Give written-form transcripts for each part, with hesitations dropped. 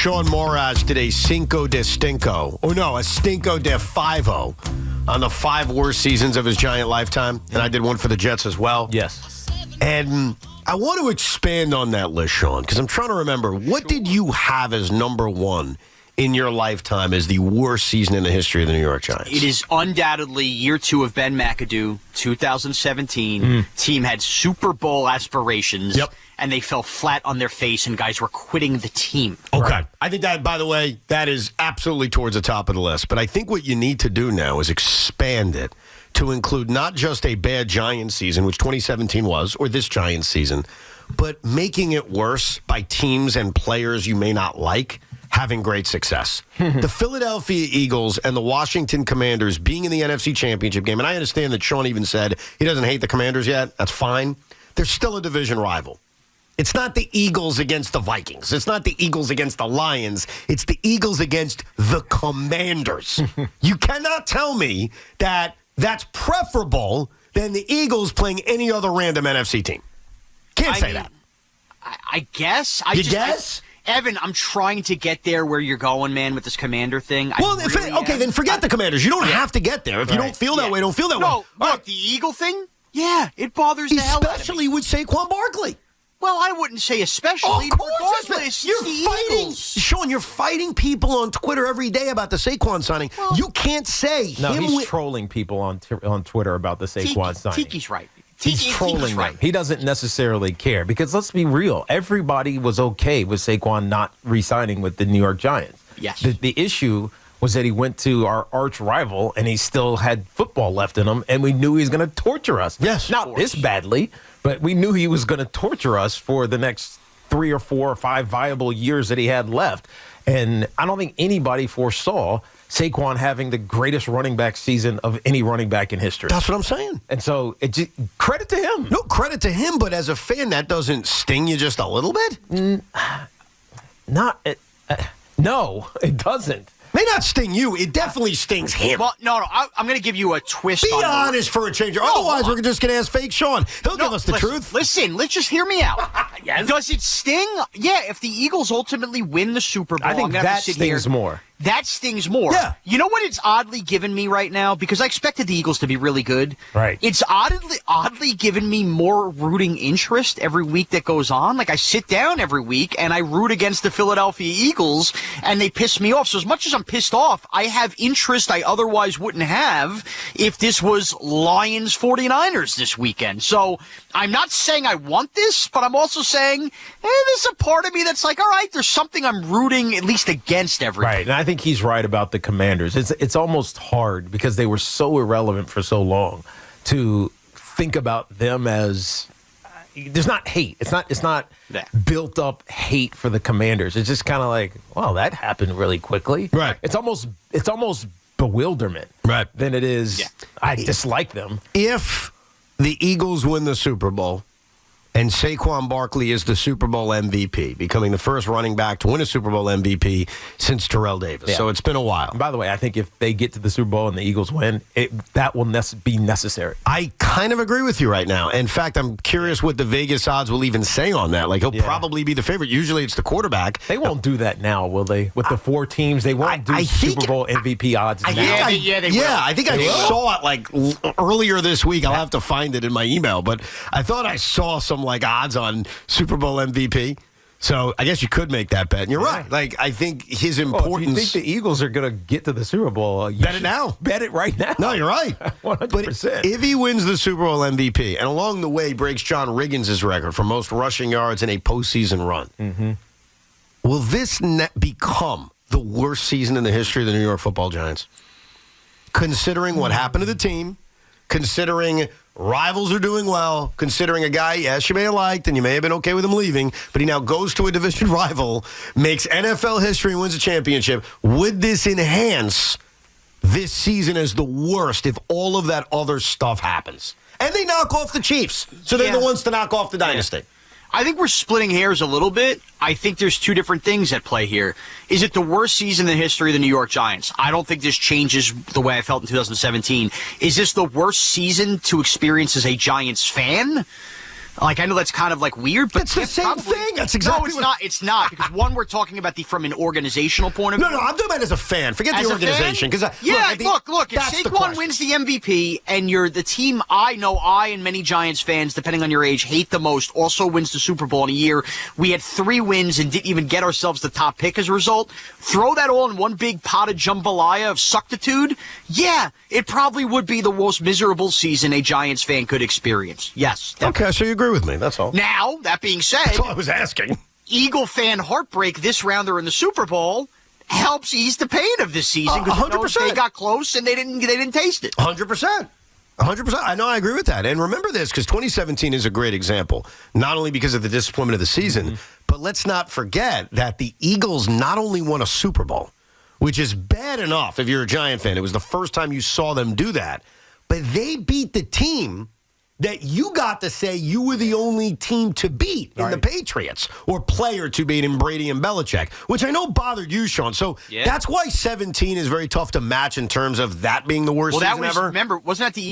Sean Moraz did a Cinco de Stinko, a Stinko de Five-O on the 5 worst seasons of his Giant lifetime, and I did one for the Jets as well. Yes. And I want to expand on that list, Sean, because I'm trying to remember, what did you have as number 1 in your lifetime as the worst season in the history of the New York Giants? It is undoubtedly year 2 of Ben McAdoo, 2017. Team had Super Bowl aspirations, and they fell flat on their face, and guys were quitting the team. Okay. Right. I think that, by the way, that is absolutely towards the top of the list. But I think what you need to do now is expand it to include not just a bad Giants season, which 2017 was, or this Giants season, but making it worse by teams and players you may not like having great success. The Philadelphia Eagles and the Washington Commanders being in the NFC Championship game, and I understand that Sean even said he doesn't hate the Commanders yet. That's fine. They're still a division rival. It's not the Eagles against the Vikings. It's not the Eagles against the Lions. It's the Eagles against the Commanders. You cannot tell me that that's preferable than the Eagles playing any other random NFC team. Can't say that. I guess. You guess? Evan, I'm trying to get there where you're going, man, with this Commander thing. Then forget the Commanders. You don't have to get there. If you don't feel that way, don't feel that way. No, look, the Eagle thing, it bothers the hell out of me. Especially with Saquon Barkley. Well, I wouldn't say especially. Of course, you're fighting. Sean, you're fighting people on Twitter every day about the Saquon signing. Well, you can't say he's trolling people on Twitter about the Saquon signing. Tiki's right. He's trolling them. He doesn't necessarily care because let's be real. Everybody was okay with Saquon not re-signing with the New York Giants. Yes. The issue was that he went to our arch rival and he still had football left in him, and we knew he was going to torture us. Yes. Not this badly, but we knew he was going to torture us for the next 3 or 4 or 5 viable years that he had left. And I don't think anybody foresaw Saquon having the greatest running back season of any running back in history. That's what I'm saying. And so, credit to him. No, credit to him, but as a fan, that doesn't sting you just a little bit? No, it doesn't. May not sting you. It definitely stings him. Well, no. I'm going to give you a twist. Be honest for a change. Otherwise, we're just going to ask fake Sean. He'll give us the truth. Listen, let's just hear me out. Yes. Does it sting? Yeah, if the Eagles ultimately win the Super Bowl, I think that stings more. That stings more. Yeah. You know what it's oddly given me right now? Because I expected the Eagles to be really good. Right. It's oddly given me more rooting interest every week that goes on. Like, I sit down every week and I root against the Philadelphia Eagles and they piss me off. So as much as I'm pissed off, I have interest I otherwise wouldn't have if this was Lions 49ers this weekend. So I'm not saying I want this, but I'm also saying, there's a part of me that's like, all right, there's something I'm rooting at least against every week. Right, and I think he's right about the Commanders. It's almost hard because they were so irrelevant for so long to think about them as there's not hate. It's not built up hate for the Commanders. It's just kind of like, well, that happened really quickly. Right. It's almost bewilderment. Right. Than it is I dislike them. If the Eagles win the Super Bowl and Saquon Barkley is the Super Bowl MVP, becoming the first running back to win a Super Bowl MVP since Terrell Davis. Yeah. So it's been a while. And by the way, I think if they get to the Super Bowl and the Eagles win, that will be necessary. I kind of agree with you right now. In fact, I'm curious what the Vegas odds will even say on that. Like, he'll probably be the favorite. Usually it's the quarterback. They won't do that now, will they? With the 4 teams, they won't do Super Bowl MVP odds now. They will. I think I saw it like earlier this week. I'll have to find it in my email. But I thought I saw some like odds on Super Bowl MVP. So I guess you could make that bet. And you're right. Like, I think his importance. If you think the Eagles are going to get to the Super Bowl, bet it now. Bet it right now. No, you're right. 100%. But if he wins the Super Bowl MVP and along the way breaks John Riggins' record for most rushing yards in a postseason run, will this become the worst season in the history of the New York Football Giants? Considering what happened to the team, considering rivals are doing well, considering a guy, yes, you may have liked and you may have been okay with him leaving, but he now goes to a division rival, makes NFL history and wins a championship. Would this enhance this season as the worst if all of that other stuff happens? And they knock off the Chiefs, so they're the ones to knock off the dynasty. I think we're splitting hairs a little bit. I think there's 2 different things at play here. Is it the worst season in the history of the New York Giants? I don't think this changes the way I felt in 2017. Is this the worst season to experience as a Giants fan? Like, I know that's kind of like weird, but it's the same thing. That's exactly It's not because one, we're talking about from an organizational point of view. No, I'm talking about as a fan. Forget the organization. Because look. If Saquon wins the MVP and you're the team I and many Giants fans, depending on your age, hate the most, also wins the Super Bowl in a year, we had 3 wins and didn't even get ourselves the top pick as a result. Throw that all in one big pot of jambalaya of suctitude. Yeah, it probably would be the most miserable season a Giants fan could experience. Yes. Definitely. Okay, so you agree with me. That's all. Now, that being said, that's all I was asking. Eagle fan heartbreak this round they're in the Super Bowl helps ease the pain of this season because 100%. They got close and they didn't taste it. 100%. 100%. I know, I agree with that. And remember this, because 2017 is a great example, not only because of the disappointment of the season, but let's not forget that the Eagles not only won a Super Bowl, which is bad enough if you're a Giant fan. It was the first time you saw them do that. But they beat the team that you got to say you were the only team to beat in the Patriots, or player to beat in Brady and Belichick, which I know bothered you, Sean. So that's why 17 is very tough to match in terms of that being the worst season ever. Remember, wasn't that the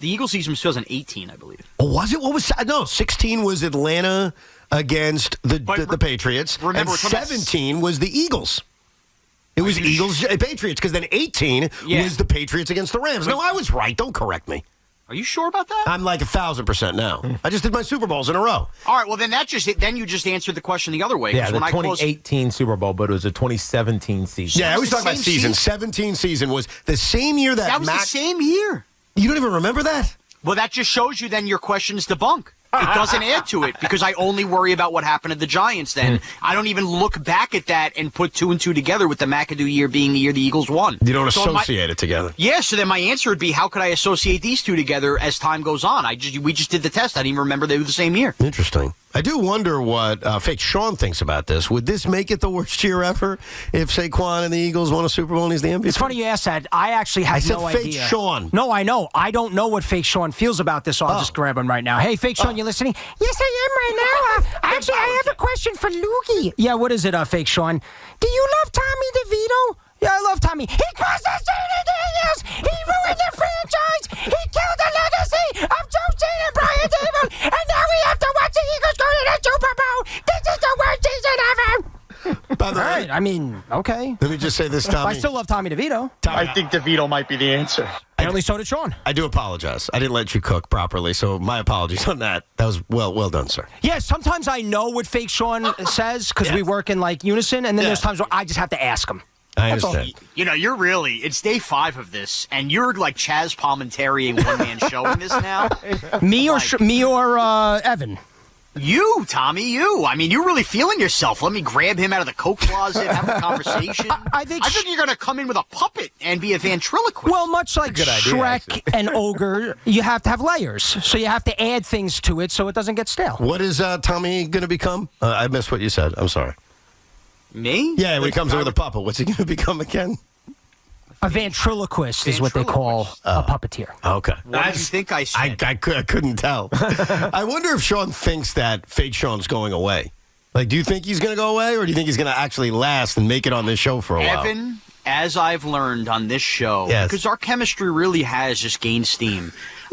Eagle season was 2018, I believe. Oh, was it? What was 16 was Atlanta against the Patriots, remember, and 17 was the Eagles. It was Eagles Patriots, because then 18 was the Patriots against the Rams. No, I was right. Don't correct me. Are you sure about that? I'm like 1,000% now. I just did my Super Bowls in a row. All right, well, then you just answered the question the other way. Yeah, the 2018 Super Bowl, but it was a 2017 season. Yeah, I was talking about season. 17 season was the same year that was the same year. You don't even remember that? Well, that just shows you then your question's debunk. It doesn't add to it because I only worry about what happened to the Giants then. I don't even look back at that and put 2 and 2 together with the McAdoo year being the year the Eagles won. You don't associate it together. Yeah, so then my answer would be, how could I associate these two together as time goes on? We just did the test. I didn't even remember they were the same year. Interesting. I do wonder what Fake Sean thinks about this. Would this make it the worst year ever if Saquon and the Eagles won a Super Bowl and he's the MVP? It's funny you asked that. I actually have no idea. I said Fake Sean. No, I know. I don't know what Fake Sean feels about this, so I'll just grab him right now. Hey, Fake Sean, you listening? Yes, I am right now. Actually, I have a question for Lukey. Yeah, what is it, Fake Sean? Do you love Tommy DeVito? Yeah, I love Tommy. He cost us Daniels. He ruined the franchise. He killed the legacy of Joe Jane and Brian Dable. And now we have to watch the Eagles go to the Super Bowl. This is the worst season ever. By the way, all right, I mean, okay. Let me just say this, Tommy. I still love Tommy DeVito. I think DeVito might be the answer. Apparently so did Sean. I do apologize. I didn't let you cook properly, so my apologies on that. That was well done, sir. Yeah, sometimes I know what Fake Sean says because we work in like unison, and then there's times where I just have to ask him. I understand. You know, it's day 5 of this, and you're like Chaz Palminteri one-man show in this now. Me or Evan? You, Tommy, you. I mean, you're really feeling yourself. Let me grab him out of the coat closet, have a conversation. I think you're going to come in with a puppet and be a ventriloquist. Well, much like Shrek and Ogre, you have to have layers. So you have to add things to it so it doesn't get stale. What is Tommy going to become? I missed what you said. I'm sorry. Me? Yeah, when he comes in with a puppet, what's he going to become again? A ventriloquist is what they call a puppeteer. Okay. What did you think I said? I couldn't tell. I wonder if Sean thinks that Fake Sean's going away. Like, do you think he's going to go away, or do you think he's going to actually last and make it on this show for a while? Evan, as I've learned on this show, because our chemistry really has just gained steam,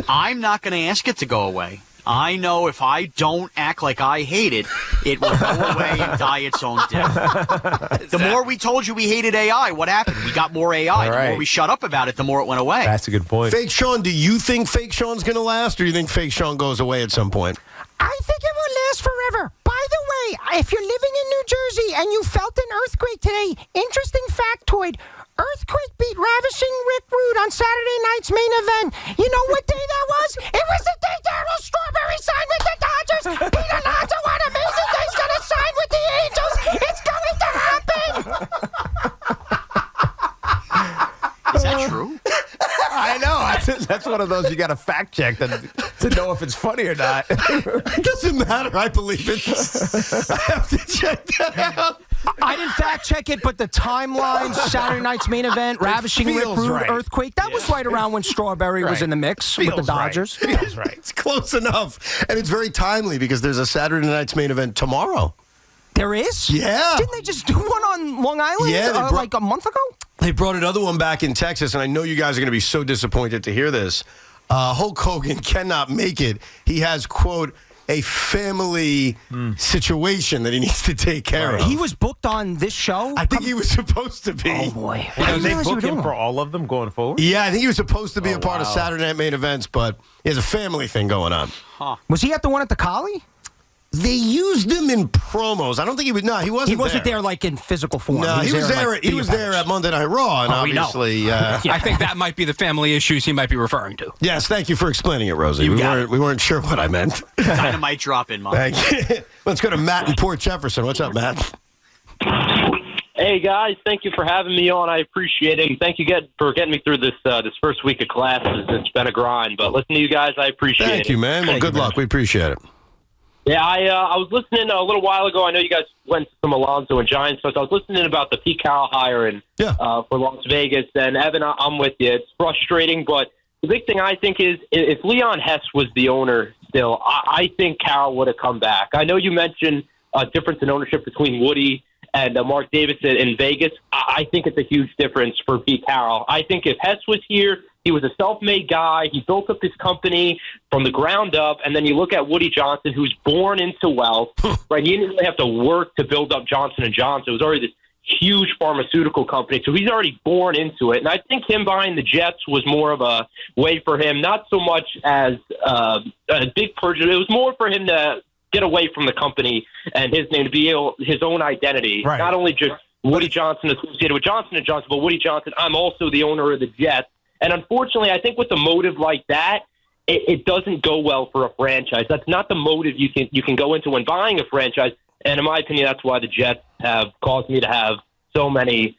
I'm not going to ask it to go away. I know if I don't act like I hate it, it will go away and die its own death. The more we told you we hated AI, what happened? We got more AI. The more we shut up about it, the more it went away. That's a good point. Fake Sean, do you think Fake Sean's going to last, or do you think Fake Sean goes away at some point? I think it will last forever. By the way, if you're living in New Jersey and you felt an earthquake today, interesting factoid. Earthquake beat Ravishing Rick Rude on Saturday night's main event. You know what day that was? It was the day Darryl Strawberry signed with the Dodgers. Pete Alonso, what amazing day. He's going to sign with the Angels. It's going to happen. Is that true? I know. That's one of those you got to fact check to know if it's funny or not. It doesn't matter. I believe it. I have to check that out. I didn't fact check it, but the timeline, Saturday night's main event, Ravishing Rick Rude, earthquake, that was right around when Strawberry was in the mix with the Dodgers. Feels right. It's close enough. And it's very timely because there's a Saturday night's main event tomorrow. There is? Yeah. Didn't they just do one on Long Island like a month ago? They brought another one back in Texas, and I know you guys are going to be so disappointed to hear this. Hulk Hogan cannot make it. He has, quote, a family situation that he needs to take care of. He was booked on this show? I think he was supposed to be. Oh, boy. Did they book him for all of them going forward? Yeah, I think he was supposed to be a part of Saturday Night Main Events, but he has a family thing going on. Was he at the one at the Collie? They used him in promos. I don't think he was. No, he wasn't. He wasn't there like in physical form. No, he was there. Like, he was there at Monday Night Raw, and obviously, I think that might be the family issues he might be referring to. Yes, thank you for explaining it, Rosie. We weren't sure what I meant. Dynamite drop in, Mom. Thank you. Let's go to Matt in Port Jefferson. What's up, Matt? Hey guys, thank you for having me on. I appreciate it. And thank you for getting me through this first week of classes. It's been a grind, but listening to you guys, I appreciate it. Thank you, man. Well, good luck. We appreciate it. Yeah, I was listening a little while ago. I know you guys went to some Alonso and Giants stuff. I was listening about the Pete Carroll hiring for Las Vegas. And Evan, I'm with you. It's frustrating, but the big thing I think is if Leon Hess was the owner still, I think Carroll would have come back. I know you mentioned a difference in ownership between Woody and Mark Davis in Vegas. I think it's a huge difference for Pete Carroll. I think if Hess was here, he was a self-made guy. He built up his company from the ground up. And then you look at Woody Johnson, who's born into wealth, right? He didn't really have to work to build up Johnson & Johnson. It was already this huge pharmaceutical company. So he's already born into it. And I think him buying the Jets was more of a way for him, not so much as a big purchase. It was more for him to get away from the company and his name to be his own identity. Right. Not only just Woody Johnson associated with Johnson & Johnson, but Woody Johnson, I'm also the owner of the Jets. And unfortunately, I think with a motive like that, it doesn't go well for a franchise. That's not the motive you can go into when buying a franchise. And in my opinion, that's why the Jets have caused me to have so many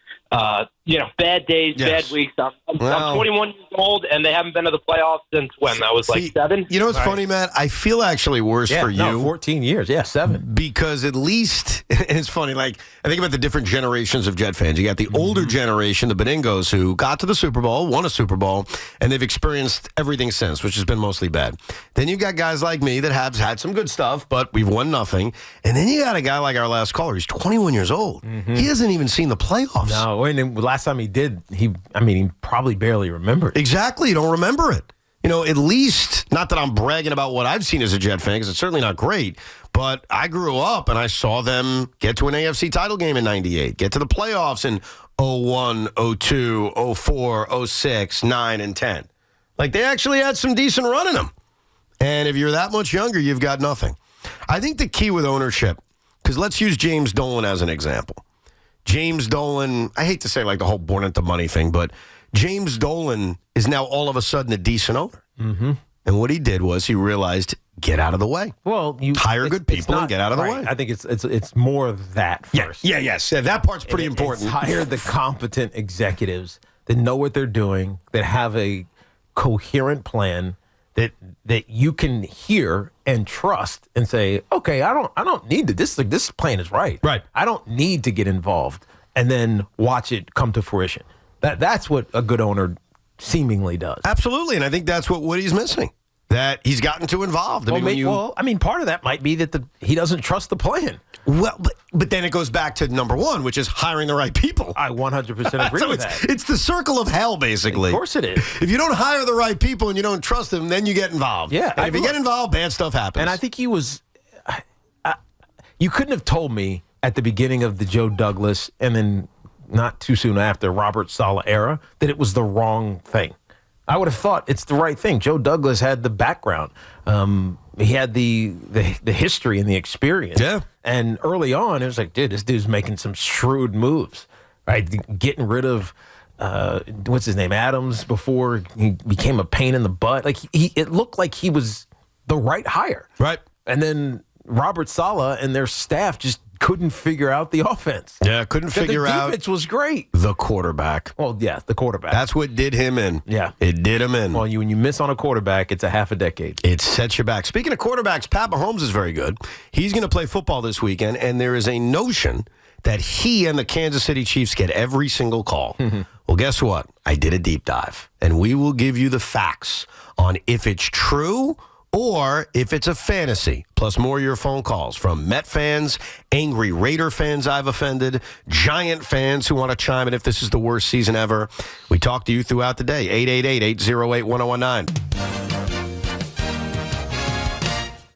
bad days, bad weeks. I'm 21 years old, and they haven't been to the playoffs since when? That was like 7? You know what's funny, Matt? I feel actually worse for you. 14 years. Yeah, 7. Because at least, it's funny, like, I think about the different generations of Jet fans. You got the older generation, the Beningos, who got to the Super Bowl, won a Super Bowl, and they've experienced everything since, which has been mostly bad. Then you got guys like me that have had some good stuff, but we've won nothing. And then you got a guy like our last caller. He's 21 years old. He hasn't even seen the playoffs. No, and last time he did, he probably barely remembered. Exactly. You don't remember it. You know, at least, not that I'm bragging about what I've seen as a Jet fan, because it's certainly not great, but I grew up and I saw them get to an AFC title game in 98, get to the playoffs in 01, 02, 04, 06, 9, and 10. Like, they actually had some decent run in them. And if you're that much younger, you've got nothing. I think the key with ownership, because let's use James Dolan as an example. James Dolan, I hate to say like the whole born into money thing, but James Dolan is now all of a sudden a decent owner. Mm-hmm. And what he did was he realized, get out of the way. Well, you hire good people and get out of the way. I think it's more of that first. Yes. Yeah, that part's pretty important. Hire the competent executives that know what they're doing, that have a coherent plan that you can hear and trust and say, okay, I don't need to. This plan is right. Right. I don't need to get involved and then watch it come to fruition. That's what a good owner seemingly does. Absolutely, and I think that's what Woody's missing. That he's gotten too involved. Part of that might be that he doesn't trust the plan. Well, but then it goes back to number one, which is hiring the right people. I 100% agree with that. It's the circle of hell, basically. Of course it is. If you don't hire the right people and you don't trust them, then you get involved. Yeah. And if you get involved, bad stuff happens. And I think he was you couldn't have told me at the beginning of the Joe Douglas and then not too soon after Robert Saleh era that it was the wrong thing. I would have thought it's the right thing. Joe Douglas had the background. He had the history and the experience. Yeah. And early on, it was like, dude, this dude's making some shrewd moves, right? Getting rid of, what's his name, Adams, before he became a pain in the butt. Like, it looked like he was the right hire. Right. And then Robert Saleh and their staff just couldn't figure out the offense. Yeah, couldn't figure out. The defense was great. The quarterback. Well, yeah, the quarterback. That's what did him in. Yeah. It did him in. Well, when you miss on a quarterback, it's a half a decade. It sets you back. Speaking of quarterbacks, Pat Mahomes is very good. He's going to play football this weekend, and there is a notion that he and the Kansas City Chiefs get every single call. Well, guess what? I did a deep dive, and we will give you the facts on if it's true or if it's a fantasy, plus more of your phone calls from Met fans, angry Raider fans I've offended, Giant fans who want to chime in if this is the worst season ever. We talk to you throughout the day. 888-808-1019.